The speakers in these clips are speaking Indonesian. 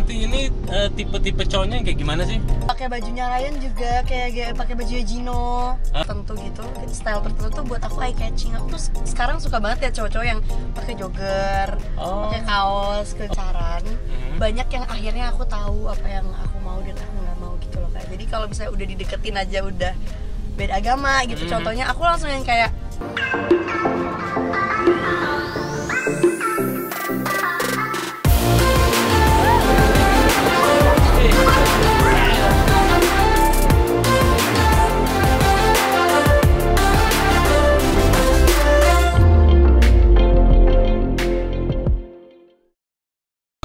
Ranti ini tipe-tipe cowoknya yang kayak gimana sih? Pakai bajunya Ryan juga kayak pakai baju Gino tertentu gitu, style tertentu tuh buat aku eye catching. Aku tuh sekarang suka banget ya cowok-cowok yang pakai jogger, pakai kaos, kecaran. Banyak yang akhirnya aku tahu apa yang aku mau dan aku nggak mau gitu loh kayak. Jadi kalau misalnya udah dideketin aja udah beda agama gitu, contohnya aku langsung yang kayak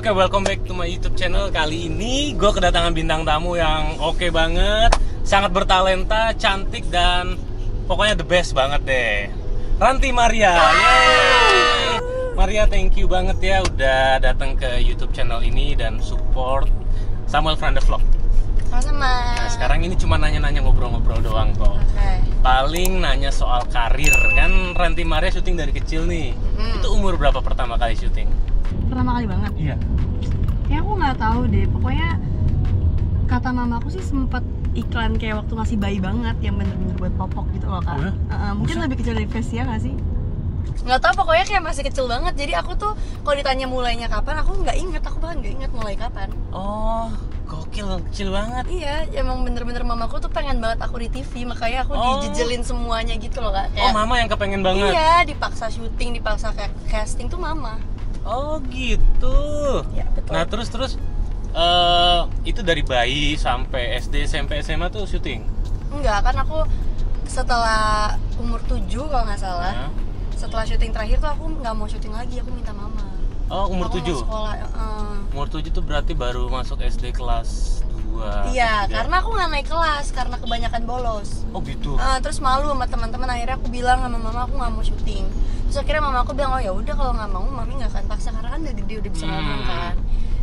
Oke, welcome back to my YouTube channel. Kali ini gue kedatangan bintang tamu yang oke banget, sangat bertalenta, cantik, dan pokoknya the best banget deh. Ranti Maria. Yeay. Maria, thank you banget ya udah datang ke YouTube channel ini dan support Samuel Franda Vlog. sama-sama. Nah, sekarang ini cuma nanya-nanya, ngobrol-ngobrol doang kok. Paling nanya soal karir. Kan Ranti Maria syuting dari kecil nih. Itu umur berapa pertama kali syuting? Pertama kali banget. Iya. Ya aku nggak tahu deh. Pokoknya kata mamaku sih sempat iklan kayak waktu masih bayi banget yang bener-bener buat popok gitu loh kak. Oh ya? Mungkin Buset. lebih kecil dari Vesia nggak sih? Nggak tahu, pokoknya kayak masih kecil banget. Jadi aku tuh kalau ditanya mulainya kapan, aku nggak inget. Aku bahkan nggak inget mulai kapan. Oh, gokil, kecil banget. Iya, emang bener-bener mamaku tuh pengen banget aku di TV, makanya aku dijejelin semuanya gitu loh kak. Oh, mama yang kepengen banget. Iya, dipaksa syuting, dipaksa kayak casting tuh mama. Oh gitu. Ya betul. Nah terus itu dari bayi sampai SD, SMP, SMA tuh syuting? Enggak, kan aku setelah umur 7 kalau nggak salah. Setelah syuting terakhir tuh aku nggak mau syuting lagi, aku minta mama. Oh, umur Aku 7? mau sekolah. Umur 7 tuh berarti baru masuk SD kelas 2. Iya, 3. karena aku nggak naik kelas karena kebanyakan bolos. Oh gitu. Terus malu sama teman-teman, akhirnya aku bilang sama mama aku nggak mau syuting. Terus akhirnya mama aku bilang, oh ya udah kalau nggak mau mami nggak akan paksa karena kan udah gede, udah bisa ngomong kan.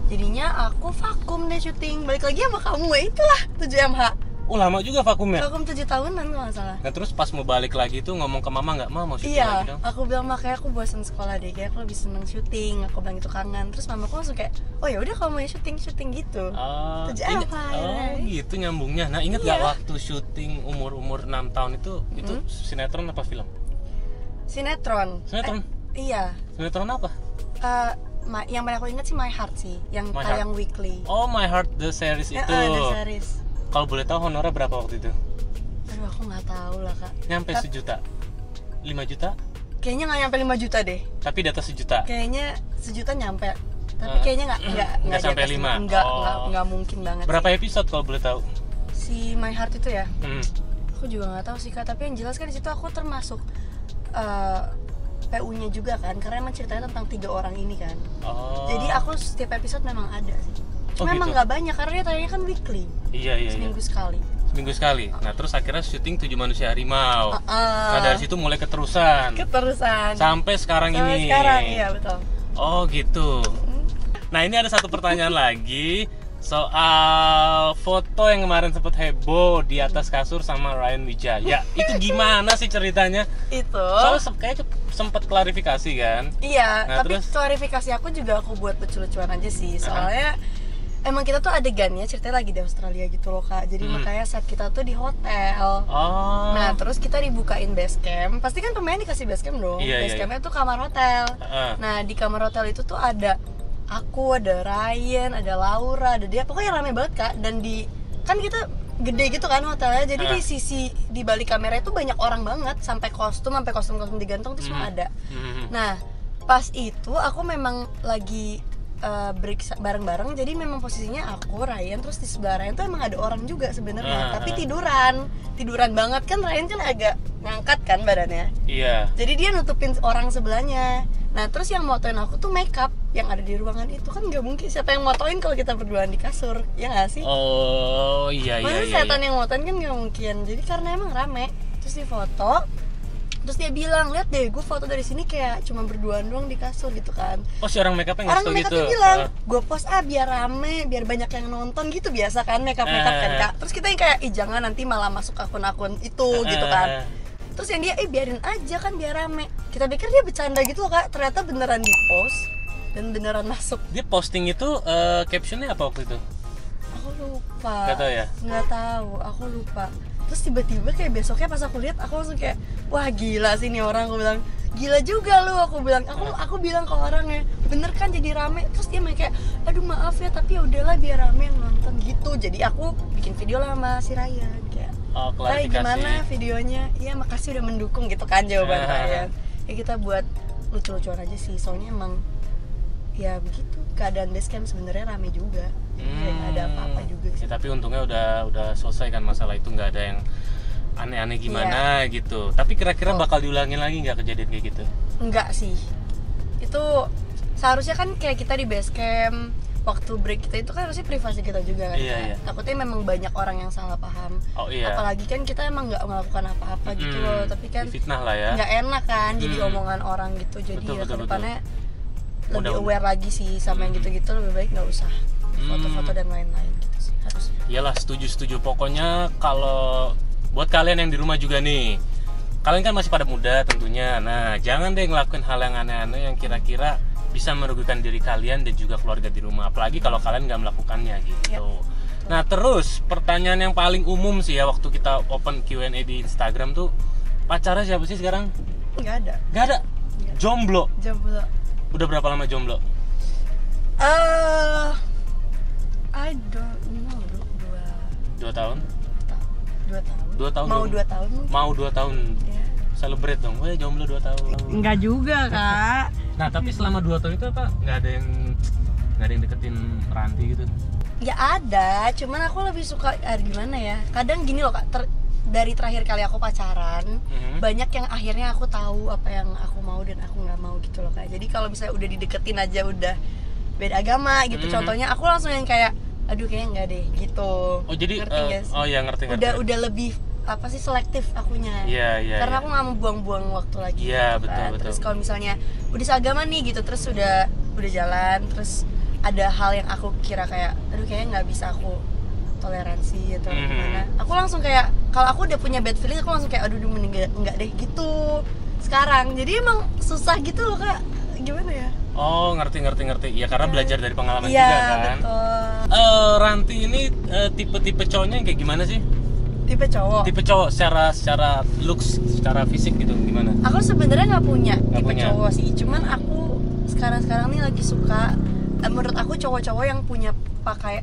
Jadinya aku vakum deh syuting, balik lagi sama kamu ya itulah 7MH. Oh, lama juga vakumnya. Vakum 7 tahunan kalau nggak salah. Nah terus pas mau balik lagi tuh ngomong ke mama nggak, mau syuting lagi Iya, dong? aku bilang makanya aku bosan sekolah deh, kayak aku lebih seneng syuting. Aku bilang itu kangen. Terus mamaku langsung kayak, oh ya udah kalau mau syuting gitu. Oh, 7MH. gitu nyambungnya. Nah inget Iya. gak waktu syuting umur 6 tahun itu sinetron apa film? Sinetron. Sinetron? Iya. Sinetron apa? Yang paling aku ingat sih My Heart sih, yang My tayang weekly. Oh, My Heart the series itu. The series. Kalau boleh tahu honornya berapa waktu itu? Aduh, aku nggak tahu lah kak. Nyampe 1 juta? 5 juta? Kayaknya nggak nyampe 5 juta deh. Tapi di atas 1 juta? Kayaknya 1 juta nyampe. Tapi kayaknya nggak sampai 5? Nggak mungkin banut. Berapa episode kalau boleh tahu? Si My Heart itu ya? Hmm. Aku juga nggak tahu sih kak. Tapi yang jelas kan di situ aku termasuk PU-nya juga kan, karena emang ceritanya tentang 3 orang ini kan. Oh. Jadi aku setiap episode memang ada sih. Cuma Oh, emang gitu? nggak banyak karena dia tayangnya kan weekly. Iya. Seminggu sekali. Seminggu sekali. Nah terus akhirnya syuting 7 Manusia Harimau. Nah dari situ mulai keterusan. Sampai sekarang ini. Sekarang, iya betul. Oh gitu. Nah ini ada satu pertanyaan lagi soal foto yang kemarin sempat heboh di atas kasur sama Ryan Wijaya. Itu gimana sih ceritanya? Itu. Soalnya kayaknya sempat klarifikasi kan? Iya, Nah, tapi terus? klarifikasi aku juga aku buat lucu-lucuan aja sih. Soalnya emang kita tuh adegannya ceritanya lagi di Australia gitu loh kak. Jadi makanya saat kita tuh di hotel. Oh. Nah terus kita dibukain base camp. Pasti kan pemain dikasih base camp dong. Iya, Base iya. campnya tuh kamar hotel. Nah di kamar hotel itu tuh ada aku, ada Ryan, ada Laura, ada dia. Pokoknya rame banget kak. Dan kan kita gede gitu kan hotelnya. Jadi di sisi di balik kamera itu banyak orang banget. Sampai kostum digantung tuh semua ada. Nah pas itu aku memang lagi break bareng-bareng, jadi memang posisinya aku, Ryan, terus di sebelah Ryan tuh emang ada orang juga sebenarnya, tapi tiduran banget kan. Ryan kan agak ngangkat kan badannya, Iya. jadi dia nutupin orang sebelahnya. Nah terus yang motoin aku tuh makeup yang ada di ruangan itu, kan nggak mungkin siapa yang motoin kalau kita berduaan di kasur, ya nggak sih? Oh iya. Masa setan yang motoin kan nggak mungkin. Jadi karena emang rame, terus di foto. Terus dia bilang, lihat deh, gue foto dari sini kayak cuma berduaan doang di kasur gitu kan. Oh si orang makeupnya Orang ngasih tau gitu? makeupnya bilang, gue post biar rame, biar banyak yang nonton gitu, biasa kan makeup kan kak. Terus kita yang kayak, jangan nanti malah masuk akun-akun itu gitu kan. Terus yang dia, biarin aja kan biar rame. Kita pikir dia bercanda gitu loh kak, ternyata beneran di post. dan beneran masuk. Dia posting itu captionnya apa waktu itu? Aku lupa. Nggak tahu, aku lupa. Terus tiba-tiba kayak besoknya pas aku lihat, aku langsung kayak, wah gila sih nih orang. Aku bilang, gila juga lu. Aku bilang, aku bilang ke orangnya, bener kan jadi rame. Terus dia kayak, aduh maaf ya, tapi ya udahlah biar rame yang nonton gitu. Jadi aku bikin video lah sama si Ryan kayak, klarifikasi. Gimana videonya? Iya makasih udah mendukung gitu kan jawaban Ryan. Ya kita buat lucu-lucuan aja sih, soalnya emang ya begitu keadaan basecamp sebenarnya rame juga. Nggak ada apa-apa juga sih. Ya, tapi untungnya udah selesai kan masalah itu, nggak ada yang aneh-aneh gimana gitu. Tapi kira-kira bakal diulangin lagi nggak kejadian kayak gitu? Enggak sih. Itu seharusnya kan kayak kita di basecamp waktu break kita itu kan harusnya privasi kita juga kan. Iya. Takutnya memang banyak orang yang salah paham. Oh iya. Apalagi kan kita emang nggak melakukan apa-apa gitu loh. Tapi kan fitnah lah ya. Nggak enak kan jadi omongan orang gitu. Jadi betul, ya kedepannya lebih Mudah-mudahan. aware lagi sih sama yang gitu-gitu, lebih baik nggak usah foto-foto dan lain-lain gitu sih harusnya. Iyalah, setuju. Pokoknya kalau buat kalian yang di rumah juga nih, kalian kan masih pada muda tentunya. Nah, jangan deh ngelakuin hal yang aneh-aneh yang kira-kira bisa merugikan diri kalian dan juga keluarga di rumah. Apalagi kalau kalian nggak melakukannya gitu. Nah, terus pertanyaan yang paling umum sih ya waktu kita open Q&A di Instagram tuh, pacarnya siapa sih sekarang? Nggak ada. Nggak ada. Jomblo. Jomblo. Udah berapa lama jomblo? I don't know. 2 tahun? 2 tahun. 2 tahun. Mau dong. 2 tahun mungkin. Mau 2 tahun. Ya. Celebrate dong. Weh, jomblo 2 tahun. Enggak juga, Kak. Nah, tapi selama 2 tahun itu apa? Nggak ada yang deketin Ranti gitu? Ya ada, cuman aku lebih suka gimana ya? Kadang gini loh, Kak. Dari terakhir kali aku pacaran, banyak yang akhirnya aku tahu apa yang aku mau dan aku nggak mau gitu loh, Kak. Jadi kalau misalnya udah dideketin aja udah beda agama gitu, contohnya aku langsung yang kayak, aduh kayaknya nggak deh gitu. Oh, jadi ngerti nggak sih? oh ya ngerti. Udah lebih apa sih selektif akunya. Iya. Karena aku nggak mau buang-buang waktu lagi. Iya, gitu kan. betul. Terus kalau misalnya udah seagama nih gitu, terus udah jalan, terus ada hal yang aku kira kayak, aduh kayaknya nggak bisa aku toleransi atau gimana. Aku langsung kayak, kalau aku udah punya bad feeling, aku langsung kayak, aduh mending enggak deh gitu. Sekarang, jadi emang susah gitu loh, Kak. Gimana ya? Oh, ngerti. Ya karena belajar dari pengalaman Iya, juga kan. betul. Ranti ini tipe-tipe cowoknya yang kayak gimana sih? Tipe cowok. Tipe cowok secara looks, secara fisik gitu gimana? Aku sebenarnya nggak punya Nggak tipe punya. cowok sih. Cuman aku sekarang nih lagi suka, menurut aku cowok-cowok yang punya pakai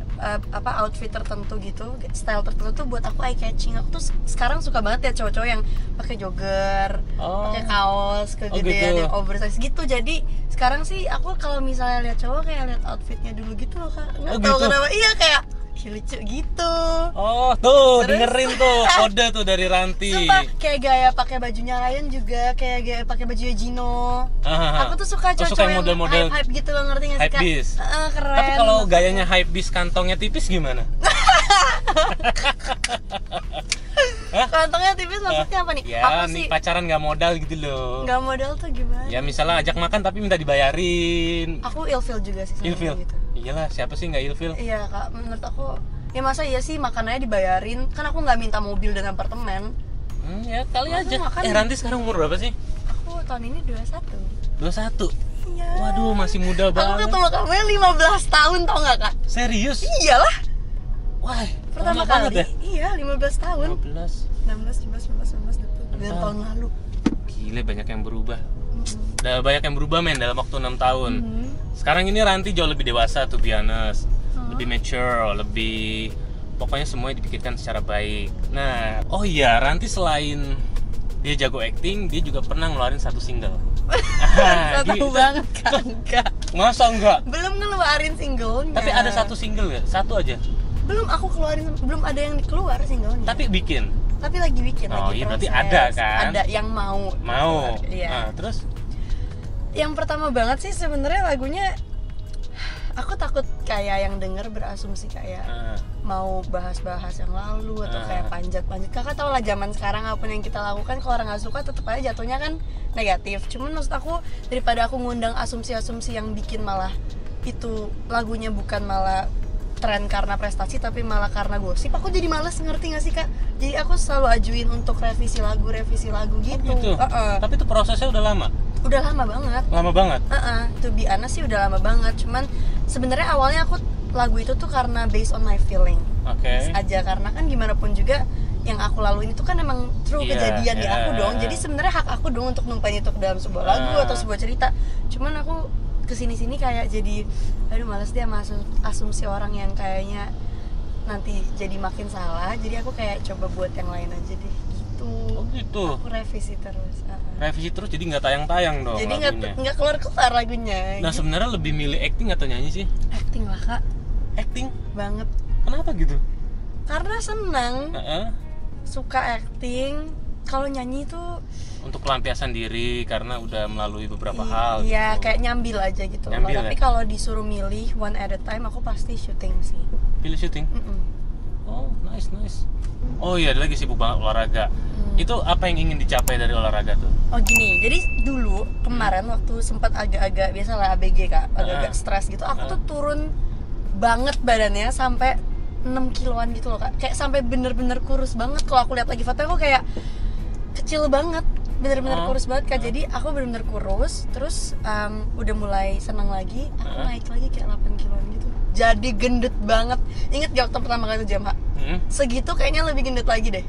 outfit tertentu gitu, style tertentu tuh buat aku eye catching. Aku tuh sekarang suka banget ya cowok-cowok yang pakai jogger, pakai kaos kegedean gitu. yang oversize gitu. Jadi sekarang sih aku kalau misalnya lihat cowok kayak lihat outfitnya dulu gitu loh, Kak. Nggak tahu gitu. kenapa. Iya kayak lucu gitu. Oh, tuh Terus? dengerin tuh kode tuh dari Ranti. Sumpah kayak gaya pakai bajunya Ryan juga, kayak gaya pakai bajunya Gino. Aku tuh suka suka cowok-cowok yang yang model-model hype gitu loh, ngerti nggak sih, Kak? hypebeast. Keren. Tapi kalau gayanya hypebeast kantongnya tipis gimana? kantongnya tipis maksudnya apa nih? Ya, Aku nih sih pacaran nggak modal gitu loh. nggak modal tuh gimana? Ya misalnya ajak makan tapi minta dibayarin. Aku ilfeel juga sih sama Ilfeel. gitu. Iyalah, siapa sih nggak ilfeel? Iya, Kak, menurut aku ya masa iya sih makanannya dibayarin? Kan aku nggak minta mobil dan apartemen. Ya kali Masa aja. makan? Ranti sekarang umur berapa sih? Aku tahun ini 21. 21. Iya. Waduh, masih muda Aku banget. ketemu kamu 15 tahun, tau nggak, Kak? Serius? Iyalah. Wah, Pertama lama banget kali. ya? Iya, 15 tahun. 15. 16, 17, 18, 9 tahun lalu. Gile, banyak yang berubah. Udah banyak yang berubah men dalam waktu 6 tahun. Sekarang ini Ranti jauh lebih dewasa, to be honest. Lebih mature, lebih pokoknya semuanya dipikirkan secara baik. Nah, oh iya, Ranti selain dia jago acting, dia juga pernah ngeluarin satu single. Gak tahu banget kan? Enggak. Masa enggak? Belum ngeluarin singlenya. Tapi ada satu single nggak? Satu aja. Belum aku keluarin, belum ada yang keluar singlenya. Tapi bikin. Tapi lagi bikin, Oh, lagi iya, berarti proses. ada kan? Ada yang mau. Mau. Iya. Nah, terus Yang pertama banget sih sebenarnya lagunya, aku takut kayak yang denger berasumsi kayak mau bahas-bahas yang lalu atau kayak panjat-panjat. Kakak tau lah zaman sekarang apapun yang kita lakukan, kalau orang nggak suka tetap aja jatuhnya kan negatif. Cuman maksud aku, daripada aku ngundang asumsi-asumsi yang bikin malah itu lagunya bukan malah tren karena prestasi tapi malah karena gosip, aku jadi males, ngerti gak sih kak? Jadi aku selalu ajuin untuk revisi lagu gitu. Gitu. Tapi itu prosesnya udah lama? Udah lama banget. Lama banget? To be honest sih udah lama banget. Cuman sebenarnya awalnya aku lagu itu tuh karena based on my feeling aja, karena kan gimana pun juga yang aku laluin itu kan emang true kejadian di aku dong. Jadi sebenarnya hak aku dong untuk numpain itu ke dalam sebuah lagu atau sebuah cerita. Cuman aku kesini-sini kayak jadi aduh males dia masuk asumsi orang yang kayaknya nanti jadi makin salah. Jadi aku kayak coba buat yang lain aja deh gitu. Oh gitu. Aku revisi terus. Revisi terus jadi nggak tayang-tayang dong. Jadi nggak keluar lagunya. Nah sebenarnya lebih milih acting atau nyanyi sih? Acting lah kak. Acting? Banget. Kenapa gitu? Karena senang. Suka acting. Kalau nyanyi tuh untuk pelampiasan diri karena udah melalui beberapa hal. Iya, gitu. kayak nyambil aja gitu. Nyambil, tapi kalau disuruh milih one at a time, aku pasti syuting sih. Pilih syuting? Oh, nice. Oh iya, ada lagi sibuk banget olahraga. Itu apa yang ingin dicapai dari olahraga tuh? Oh gini, jadi dulu kemarin waktu sempat agak-agak biasalah ABG kak, agak-agak stres gitu, aku tuh turun banget badannya sampai 6 kiloan gitu loh kak. Kayak sampai bener-bener kurus banget. Kalau aku lihat lagi foto aku kayak kecil banget, bener-bener kurus banget kak. Jadi aku bener-bener kurus, terus udah mulai senang lagi, aku naik lagi kayak 8 kiloan gitu. Jadi gendut banget. Ingat gak waktu pertama kali jam segitu kayaknya lebih gendut lagi deh.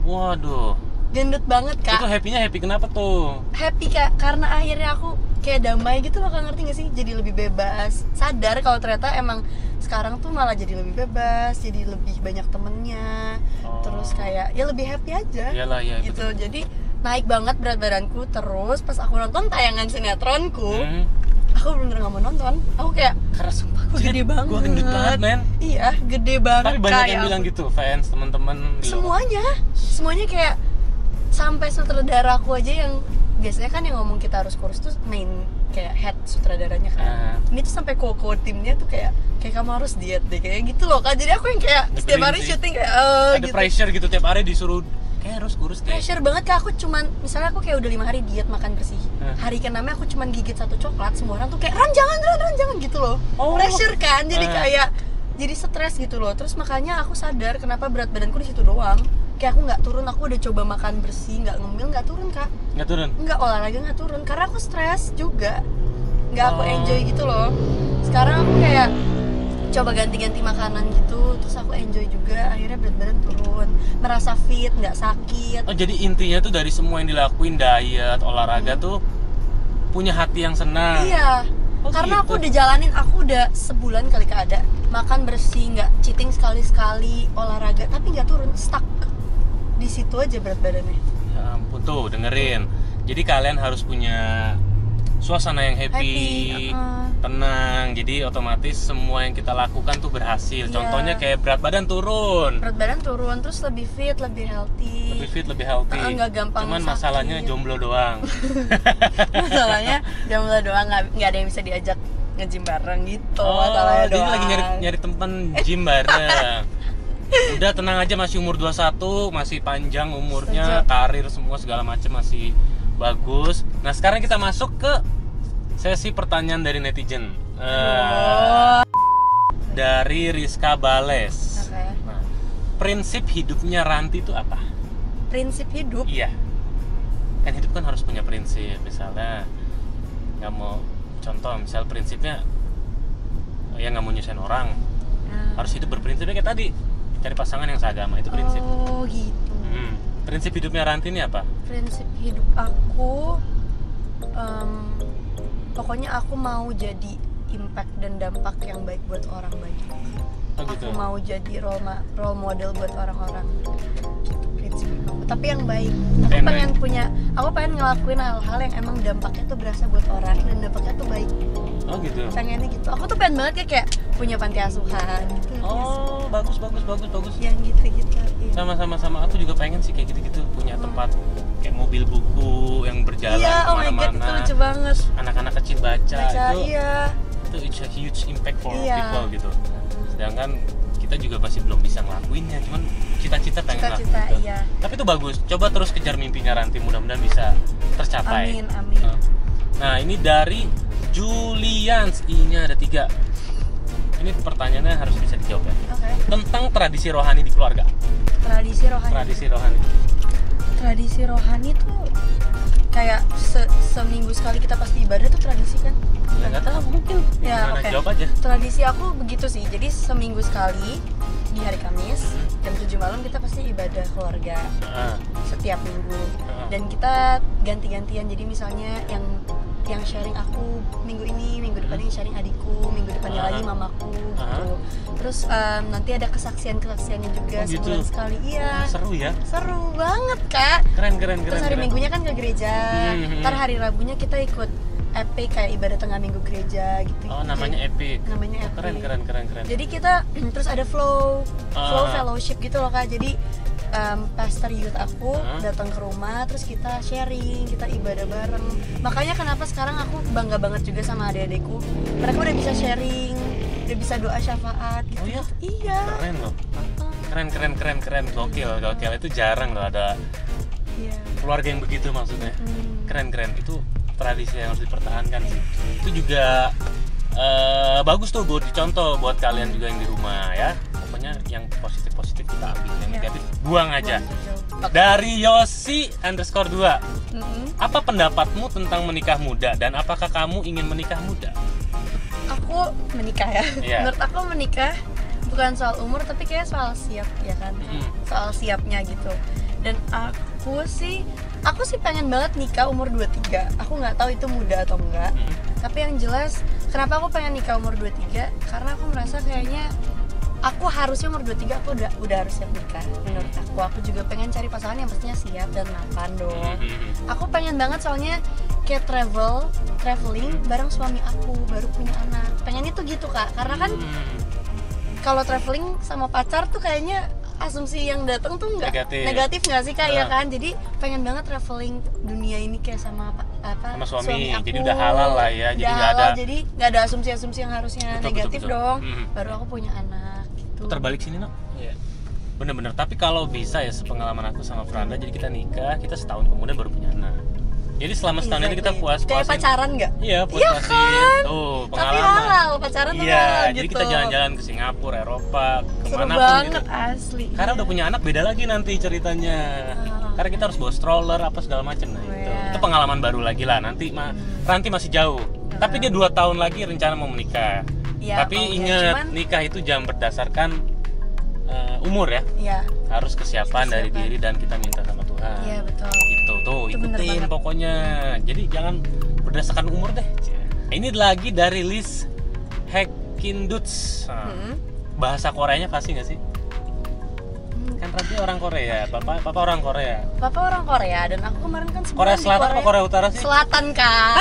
Waduh, gendut banget kak. Itu happy kenapa tuh? Happy kak, karena akhirnya aku kayak damai gitu loh kak, ngerti gak sih? Jadi lebih bebas, sadar kalau ternyata emang sekarang tuh malah jadi lebih bebas, jadi lebih banyak temennya, terus kayak ya lebih happy aja. Iyalah, ya, gitu, betul. jadi naik banget berat badanku. Terus pas aku nonton tayangan sinetronku, aku bener-bener gak mau nonton. Aku kayak, karena sumpah gue gede banget. Gue gendut banget men. Iya, gede banget. Tapi banyak yang bilang gitu, fans, teman-teman. Semuanya kayak sampai sutradara aku aja yang biasanya kan yang ngomong kita harus kurus tuh main kayak head sutradaranya kan. Ini tuh sampai koko timnya tuh kayak kamu harus diet deh kayak gitu loh kak. Jadi aku yang kayak setiap hari syuting kayak ada gitu. Pressure gitu tiap hari disuruh kayak harus kurus deh. Pressure banget kak. Aku cuman misalnya aku kayak udah 5 hari diet makan bersih. Hari ke-6 aku cuman gigit 1 coklat, semua orang tuh kayak Ran jangan gitu loh. Pressure kan. Jadi kayak jadi stres gitu loh. Terus makanya aku sadar kenapa berat badanku di situ doang. Kayak aku nggak turun, aku udah coba makan bersih, nggak ngemil, nggak turun kak. Nggak turun? Nggak, olahraga nggak turun, karena aku stres juga. Nggak aku enjoy gitu loh. Sekarang aku kayak coba ganti-ganti makanan gitu, terus aku enjoy juga, akhirnya berat badan turun, merasa fit, nggak sakit. Oh jadi intinya tuh dari semua yang dilakuin, diet, olahraga tuh punya hati yang senang. Iya. Karena gitu. aku udah jalanin, aku udah sebulan kali ada makan bersih, nggak cheating sekali-sekali, olahraga, tapi nggak turun, stuck di situ aja berat badannya. Ya ampun tuh dengerin. Jadi kalian harus punya suasana yang happy. Tenang. Jadi otomatis semua yang kita lakukan tuh berhasil. Contohnya kayak berat badan turun. Berat badan turun, terus lebih fit, lebih healthy. Lebih fit, lebih healthy. Nggak gampang Cuman sakit. masalahnya jomblo doang. Masalahnya jomblo doang, nggak ada yang bisa diajak nge-gym bareng gitu. Masalahnya jadi doang. lagi nyari temen gym bareng. Udah tenang aja, masih umur 21, masih panjang umurnya, karir semua segala macam masih bagus. Nah sekarang kita masuk ke sesi pertanyaan dari netizen. Dari Rizka Bales. Nah, prinsip hidupnya Ranti itu apa? Prinsip hidup? Iya. Kan hidup kan harus punya prinsip. Misalnya nggak mau, contoh misal prinsipnya ya nggak mau nyusahin orang. Harus hidup berprinsipnya kayak tadi, cari pasangan yang seagama, itu prinsip. Oh gitu. Prinsip hidupnya Ranti ini apa? Prinsip hidup aku pokoknya aku mau jadi impact dan dampak yang baik buat orang banyak. Gitu. Aku mau jadi role model buat orang-orang. Gitu prinsip aku. Tapi yang baik. Aku pengen ngelakuin hal-hal yang emang dampaknya tuh berasa buat orang dan dampaknya tuh baik. Oh gitu. Pengennya gitu. Aku tuh pengen banget kayak punya panti asuhan gitu. Oh, bagus. Yang gitu-gitu. Iya. Sama aku juga pengen sih kayak gitu-gitu, punya tempat kayak mobil buku yang berjalan kemana-mana. Itu lucu banget. Anak-anak kecil baca itu. Iya. Itu it's a huge impact for people gitu. Sedangkan kita juga masih belum bisa ngelakuinnya, cuman cita-cita pengen ngelakuin. Iya. Tapi itu bagus. Coba terus kejar mimpinya Ranti, mudah-mudahan bisa tercapai. Amin. Nah, ini dari Julians, I-nya ada 3. Ini pertanyaannya harus bisa dijawab ya. Oke. Tentang tradisi rohani di keluarga. Tradisi rohani. Tradisi rohani tuh kayak seminggu sekali kita pasti ibadah tuh tradisi kan? Ya nggak tahu, mungkin Ya, gimana, oke. jawab aja. Tradisi aku begitu sih. Jadi seminggu sekali di hari Kamis jam 7 malam kita pasti ibadah keluarga Heeh. setiap minggu. Heeh. Dan kita ganti-gantian. Jadi misalnya yang sharing aku minggu ini, minggu depan ini sharing adikku, minggu depannya lagi mamaku gitu. Terus nanti ada kesaksiannya juga Oh, gitu? sebulan sekali. Iya. Seru ya. Seru banget, Kak. Keren. Terus hari Minggunya kan ke gereja. Ntar hari Rabunya kita ikut epic kayak ibadah tengah minggu gereja gitu. Oh, namanya epic. Namanya Oh, epic. keren. Jadi kita terus ada flow fellowship gitu loh, Kak. Jadi pastor youth aku datang ke rumah, terus kita sharing, kita ibadah bareng. Makanya kenapa sekarang aku bangga banget juga sama adik-adikku. Mereka udah bisa sharing, udah bisa doa syafaat gitu. Oh iya? Iya. Keren loh. Keren. Gokil. Itu jarang loh ada Iya. keluarga yang begitu maksudnya. Keren. Itu tradisi yang harus dipertahankan sih. Itu juga bagus tuh buat dicontoh buat kalian juga yang di rumah ya. Pokoknya yang positif kita ambil, yang negatif buang aja. Dari Yosi_2, apa pendapatmu tentang menikah muda dan apakah kamu ingin menikah muda? Aku menikah ya. Iya. Menurut aku menikah bukan soal umur tapi kayak soal siap ya kan. Soal siapnya gitu. Dan aku sih pengen banget nikah umur 23. Aku nggak tahu itu muda atau enggak. Tapi yang jelas kenapa aku pengen nikah umur 23? Karena aku merasa kayaknya aku harusnya umur 23 aku udah harus siap nikah. Menurut aku juga pengen cari pasangan yang pastinya siap dan mapan dong. Aku pengen banget soalnya kayak traveling bareng suami aku baru punya anak. Pengennya tuh gitu, Kak. Karena kan kalau traveling sama pacar tuh kayaknya asumsi yang datang tuh negatif nggak sih, Kak? Ya kan, jadi pengen banget traveling dunia ini kayak sama sama suami aku. Jadi udah halal lah ya. Jadi Udah nggak halal, ada. jadi nggak ada asumsi-asumsi yang harusnya negatif betul. dong. Baru aku punya anak gitu. Terbalik sini, no? Iya. Bener-bener. Tapi kalau bisa ya, sepengalaman aku sama Franda, jadi kita nikah, kita setahun kemudian baru punya anak. Jadi selama setahun ini kita puas-puasin. Kayak pacaran nggak? Iya, puas-puasin. kan? Tuh, Tapi pengalaman. halal, pacaran tuh Iya, halal jadi gitu. kita jalan-jalan ke Singapura, Eropa, Seru kemana pun banget gitu. asli. Karena udah punya anak beda lagi nanti ceritanya. Karena kita harus bawa stroller apa segala macam. Nah, itu pengalaman baru lagi lah. Nanti Ranti masih jauh. Tapi dia 2 tahun lagi rencana mau menikah. Ya, Tapi ingat, nikah itu jangan berdasarkan umur ya. Iya. Harus kesiapan dari diri dan kita minta sama Tuhan. Iya, betul. Gitu tuh, Itu bener ikutin banget. pokoknya. Jadi jangan berdasarkan umur deh. Ini lagi dari Liz Hekinduts. Bahasa Koreanya fasih nggak sih? Kan Ranti orang Korea, papa orang Korea. Papa orang Korea dan aku kemarin kan sebulan Korea di Selatan apa Korea Utara sih? Selatan, Kak.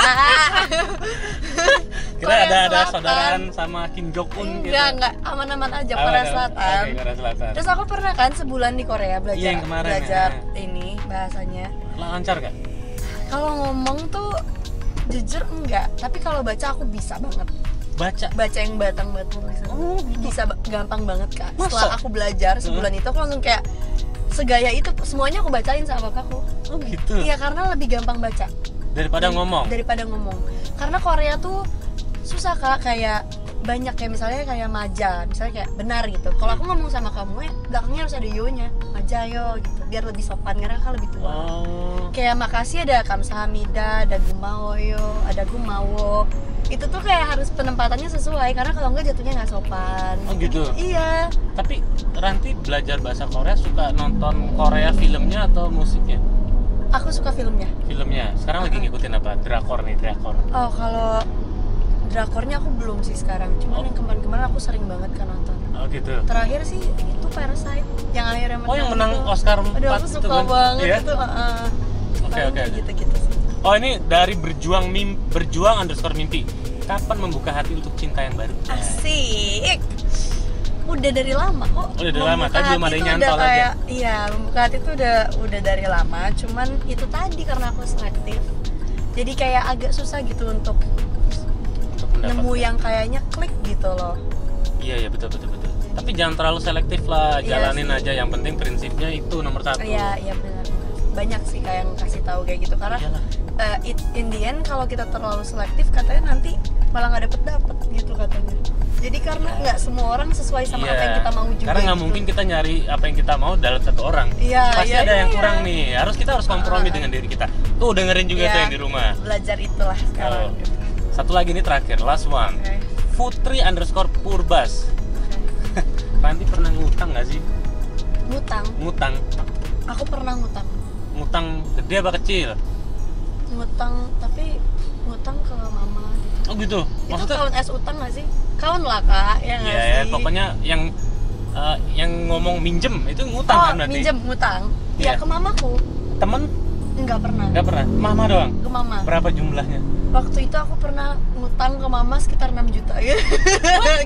Kira Korea ada Selatan. saudaraan sama Kim Jong Un gitu. Enggak, aman-aman aja Korea Selatan. Oke, Korea Selatan. Terus aku pernah kan sebulan di Korea belajar Iya, yang kemarin, belajar ya. ini bahasanya. Lancar gak? Kalau ngomong tuh jujur enggak, tapi kalau baca aku bisa banget. Baca Yang batang-batang bisa gampang banget, Kak. Masa? Setelah aku belajar sebulan itu aku langsung kayak segaya itu semuanya aku bacain sama papaku. Oh gitu. Iya, karena lebih gampang baca Daripada ngomong. Karena Korea tuh susah, Kak, kayak banyak kayak misalnya kayak maja, misalnya kayak benar gitu. Kalau aku ngomong sama kamu ya belakangnya harus ada yo-nya, maja yo gitu, biar lebih sopan karena kan lebih tua. Kayak makasih ada kamsahamnida, ada gumawoyo, ada gumawo. Itu tuh kayak harus penempatannya sesuai karena kalau enggak jatuhnya nggak sopan. Oh gitu. Iya. Tapi Ranti belajar bahasa Korea suka nonton Korea filmnya atau musiknya? Aku suka filmnya. Filmnya. Sekarang lagi ngikutin apa? Drakor. Oh, kalau drakornya aku belum sih sekarang. Cuman yang kemarin-kemarin aku sering banget kan nonton. Oh gitu. Terakhir sih itu Parasite yang akhirnya menang. Oh, yang menang Oscar 4 Aduh, aku itu suka kan? banget Iya? itu. Oke. Gitu-gitu sih. Oh, ini dari berjuang_mimpi. Kapan membuka hati untuk cinta yang baru? Asik. Udah dari lama kok. Udah dari lama, Membuka tapi belum hati ada yang tuh nyantol udah aja. kayak, iya, membuka hati itu udah dari lama. Cuman itu tadi karena aku selektif. Jadi kayak agak susah gitu untuk mendapatkan. nemu yang kayaknya klik gitu loh. Iya betul. Tapi jangan terlalu selektif lah, Iya jalanin sih. aja. Yang penting prinsipnya itu nomor 1. Iya benar. Banyak sih kayak yang kasih tahu kayak gitu karena Iyalah. in the end kalau kita terlalu selektif katanya nanti malah nggak dapet gitu katanya. Jadi karena nggak semua orang sesuai sama apa yang kita mau juga. Karena nggak gitu. mungkin kita nyari apa yang kita mau dalam satu orang. Iya, Pasti iya, ada yang iya. kurang nih. Kita harus kompromi dengan diri kita. Tuh dengerin juga Iya, tuh yang di rumah. Belajar itulah sekarang. Oh. Satu lagi nih terakhir, last one. Oke. Putri_Purbas. Ranti pernah ngutang nggak sih? Ngutang. Aku pernah ngutang. Ngutang gede apa kecil? Ngutang, tapi ngutang ke mama gitu. Oh gitu. Itu kawan es utang nggak sih? Kawan lah kak, ya nggak Iya, sih? ya, pokoknya yang ngomong minjem itu ngutang Oh, kan berarti? minjem ngutang. Iya. Ya ke mamaku. Temen? Nggak pernah. Nggak pernah? Mama doang? Ke mama. Berapa jumlahnya? Waktu itu aku pernah ngutang ke mama sekitar 6 juta gitu.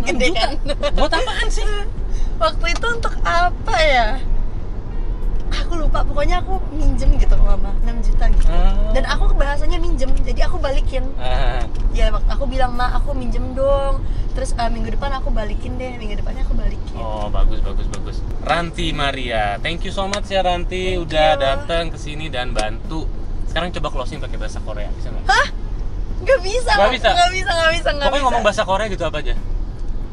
Gede kan? Buat apaan sih? Waktu itu untuk apa ya? Aku lupa, pokoknya aku minjem gitu ke mama 6 juta gitu. Dan aku bahasanya minjem, jadi aku balikin. Ya waktu aku bilang, "Ma, aku minjem dong." Terus minggu depan aku balikin deh, minggu depannya aku balikin. Oh, bagus. Ranti Maria, thank you so much ya Ranti, Thank udah you. datang ke sini dan bantu. Sekarang coba closing pakai bahasa Korea, bisa nggak? Hah? Nggak bisa. Pokoknya ngomong bahasa Korea gitu apa aja?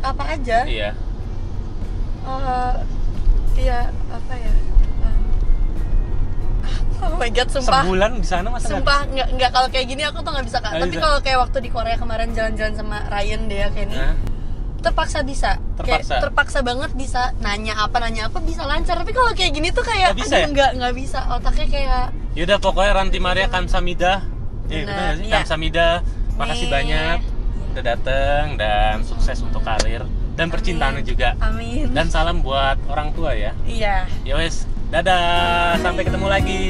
Apa aja? Iya. Iya, apa ya? Oh my god, sumpah. Sebulan di sana masa nggak Sumpah nggak kalau kayak gini aku tuh nggak bisa kak. Nggak Tapi bisa. kalau kayak waktu di Korea kemarin jalan-jalan sama Ryan deh ya kayak ini, Hah? terpaksa bisa. Kayak Terpaksa? terpaksa banget bisa nanya apa bisa lancar. Tapi kalau kayak gini tuh kayak Nggak bisa ya? nggak bisa. Otaknya kayak Yaudah pokoknya Ranti Maria kamsamida. Iya, Benar, benar nggak sih? iya. Kamsamida. Makasih Nih. banyak udah dateng dan sukses untuk karir dan percintaannya juga. amin. Dan salam buat orang tua ya. Iya. Ya wes, dadah, sampai ketemu lagi.